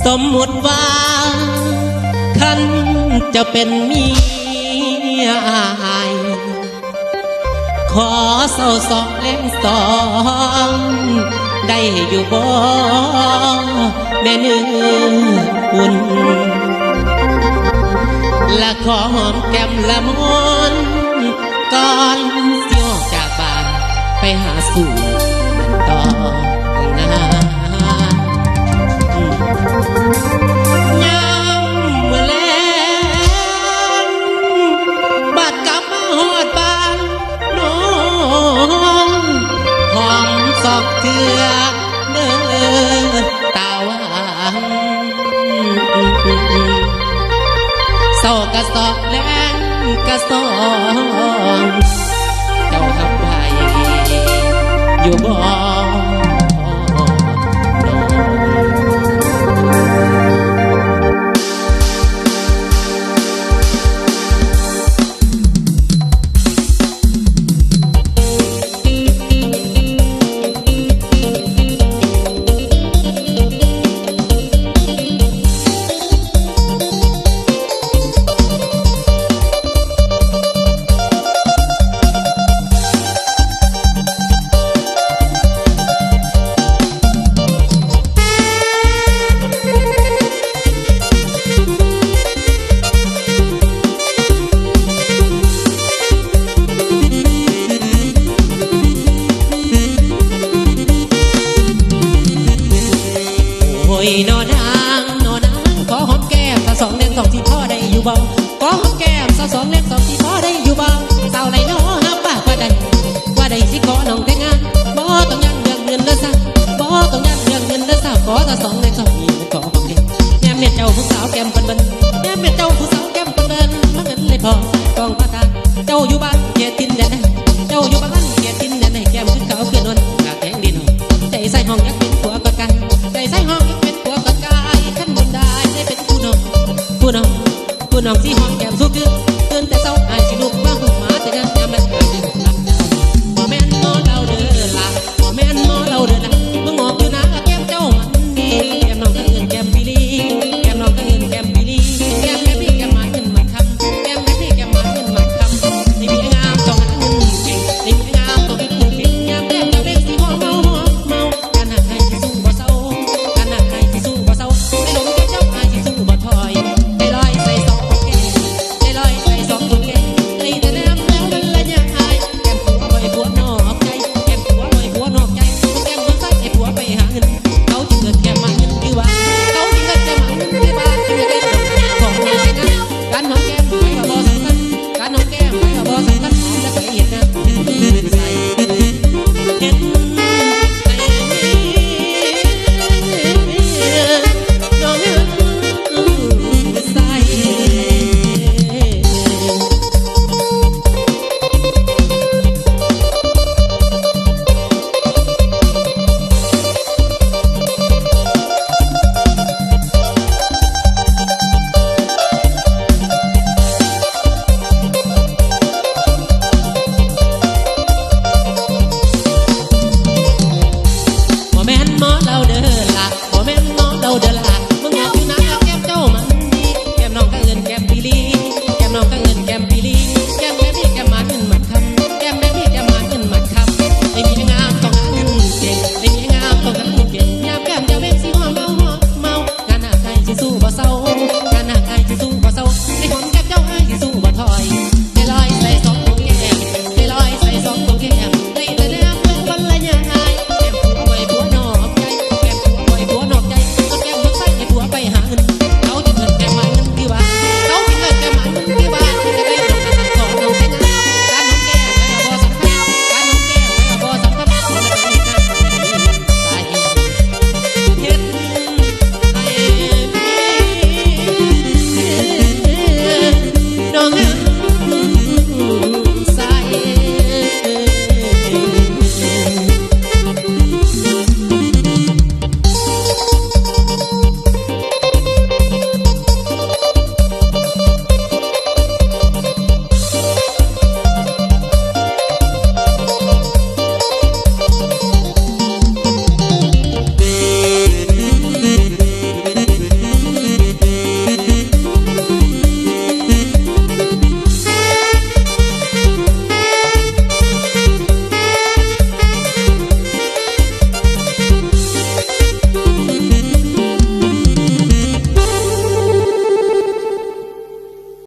สมมุติว่าคันจะเป็นเมียอายขอเศร้าสองแรงสองได้อยู่บ่แม่เนื้ออุ่นและขอหอมแก้มละมนก่อนเสียวจากบ้านไปหาสู่ต่อหน้ายามเมื่อแลงบัดกลับมาหอดบ้านน้องหอมสอกเถื่อเด้อตาหวานเศร้ากะสอกแรงกะสองเจ้าทำไมอยู่บ่นอนางขอหอมแก้มสาวสองเล่นสองที่พ่อได้อยู่เบาขอหอมแก้มสาวสองเล่นสองที่พ่อได้อยู่เบาสาวไรน้อฮับปากว่าใดสิขอน้องแต่งงานบ่ต้องยันเรื่องเงินเด้อสาวบ่ต้องยันเรื่องเงินเด้อสาวขอสาวสองเล่นสองที่ขอหอมแก้มแม่เมียเจ้าผู้สาวแก้มเปิ้นแม่เมียเจ้าผู้สาวแก้มเปิ้นมาเงินเลยพอสายกองพระทานเจ้าอยู่บ้านเกียรตินแดนเจ้าอยู่บ้านเกียรตินแดนแก้มขึ้นเขาเกลือนวลกากแข็งดินใจใส่ห้องยักเป็นผัวกอดกันใจใส่ห้องยักเป็นผัวกอดกันขั้นบนได้เป็นผู้น้องที่หอมแก้มสู้เตือนแต่เศร้าอายสิลูกบ้าง